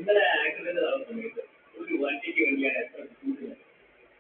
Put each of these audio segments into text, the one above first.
ഇന്നലെ ആക്സിഡന്റ് നടന്ന സമയത്ത് ഒരു വണ്ടിക്ക് വേണ്ടിയാണ് എത്ര ബുദ്ധിമുട്ടുന്നത്.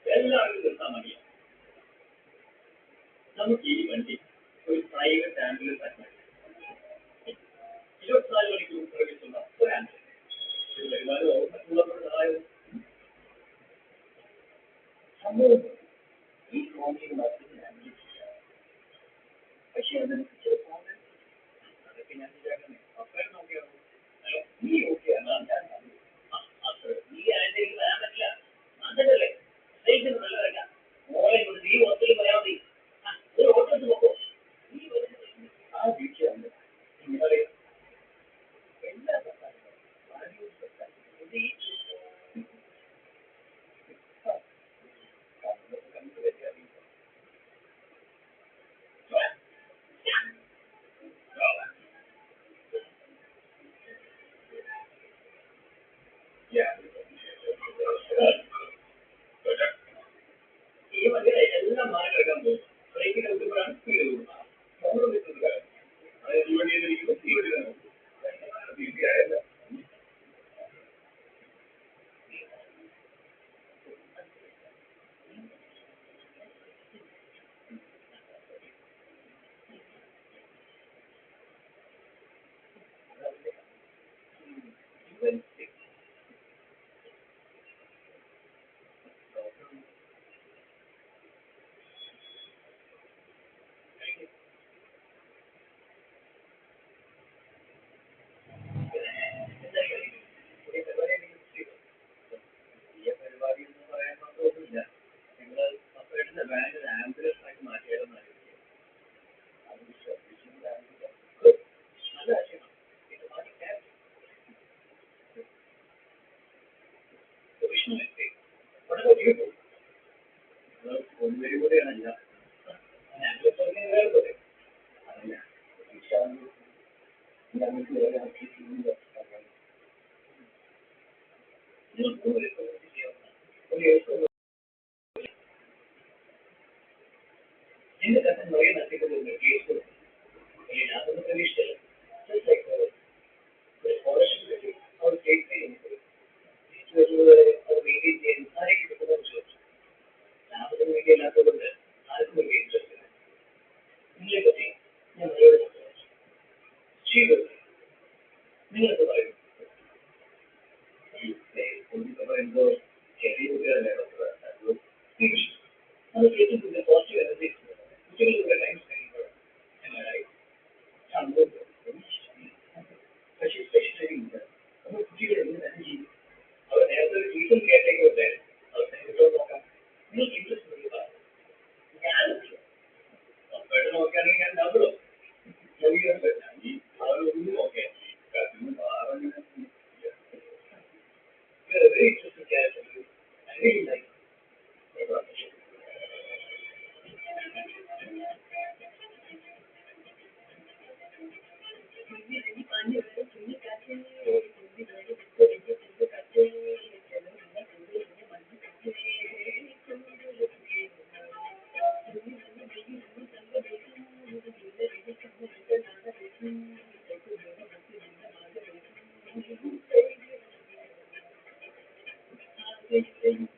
എല്ലാവരും നിർത്താൻ മതിയാണ്. നമുക്ക് ഈ വണ്ടി ഒരു പ്രൈവറ്റ് ആംബുലൻസ് ആക്കി 24 മണിക്കൂർ സർവീസുള്ള ഒരു ആംബുലൻസ് ഒരുപാട് ഓർമ്മ സഹായവും സംഭവം ഈ കോൺട്രിന് മറ്റൊരു ആംബുലൻസ്. പക്ഷെ അതിനൊക്കെ ചില അതൊക്കെ ഞാൻ വിചാരിക്കുന്നത് അപ്പഴേ നോക്കിയാണോ അല്ല നീ ഓക്കെയാണ് ഞാൻ ഈ ആഴ്ചയിൽ വരാൻ പറ്റില്ല അതല്ലേ സ്റ്റേഷൻ നല്ലതല്ല മോളെ കൊണ്ട് നീ ഹോസ്റ്റലിൽ പറയാൻ മതി ഒരു ഓട്ടത്തിൽ നോക്കോ നീ ആ വീഴ്ചയാണ് നിങ്ങളെ എല്ലാ ഈ വണ്ടിയുടെ എല്ലാം മാറിക്കിടക്കാൻ പോകും. ബ്രേക്കിനെ വിട്ടുമ്പോഴാണ് സ്പീഡ് കൂടുന്നത്. നമ്മൾ നിൽക്കുന്നത് അതായത് ഈ വണ്ടിയിലിരിക്കുമ്പോൾ ഈ വണ്ടി തന്നെ ഈസിയായല്ല. പരിപാടി എന്ന് പറയാൻ മാത്രമൊന്നുമില്ല. നിങ്ങൾ അപ്പേട്ടിന്റെ ബാങ്ക് ആംബുലൻസ് ആക്കി മാറ്റിയാലെന്ന് ആലോചിക്കുക. അത് നല്ല ആശയമാണ്. ഇത് മാറ്റി പ്രൊഫഷണൽ വളരെ ജീവിതം ഒന്നുവരി കൂടെയാണ് ഞാൻ ആംബുലൻസ് വേറെ പോലെ അതല്ല ഞങ്ങൾക്ക് വേറെ ആക്കി എന്റെ കഥ നിറയെ നടത്തിക്കൊണ്ടിരുന്ന കേസ് അതൊന്നും പ്രതീക്ഷിച്ചല്ല. സ്കോളർഷിപ്പ് കിട്ടി അവർ സ്റ്റേറ്റ് അത് മെയിൻറ്റെയിൻ ചെയ്യാൻ ആരെയും കിട്ടുന്നതെന്ന് ചോദിച്ചു. ലാഭത്തിന് വേണ്ടി അല്ലാത്തതുകൊണ്ട് ആർക്കും വലിയ ഇൻട്രസ്റ്റ് ഇല്ല. നിങ്ങളെ പറ്റി ഞാൻ നിങ്ങളോട് സംസാരിച്ചു. ജീവിതത്തിൽ നിങ്ങൾക്ക് പറയും പറയുമ്പോൾ ചെറിയ കുട്ടികളെ അത് കേട്ടിട്ടില്ല. പോസിറ്റീവ് എനർജി കുട്ടികളുടെ ടൈം സ്പെൻഡ് പക്ഷേ സ്പെഷ്യലി നമ്മൾ കുട്ടികൾ എന്ത് തന്നെ ചെയ്യും. അവർ നേരത്തെ ഒരു ട്യൂഷൻ കേട്ടേക്ക് ഉണ്ടായിരുന്നു. അവർ നേരിട്ടോ നോക്കാം. നിങ്ങൾക്ക് ഇൻട്രസ്റ്റ് ഉണ്ടെങ്കിൽ ഞാനില്ല അപ്പോഴും നോക്കുകയാണെങ്കിൽ ഞാൻ ഡബിളോ ഈ ഒന്നും നോക്കിയാൽ very interesting character. I really like him. Thank you.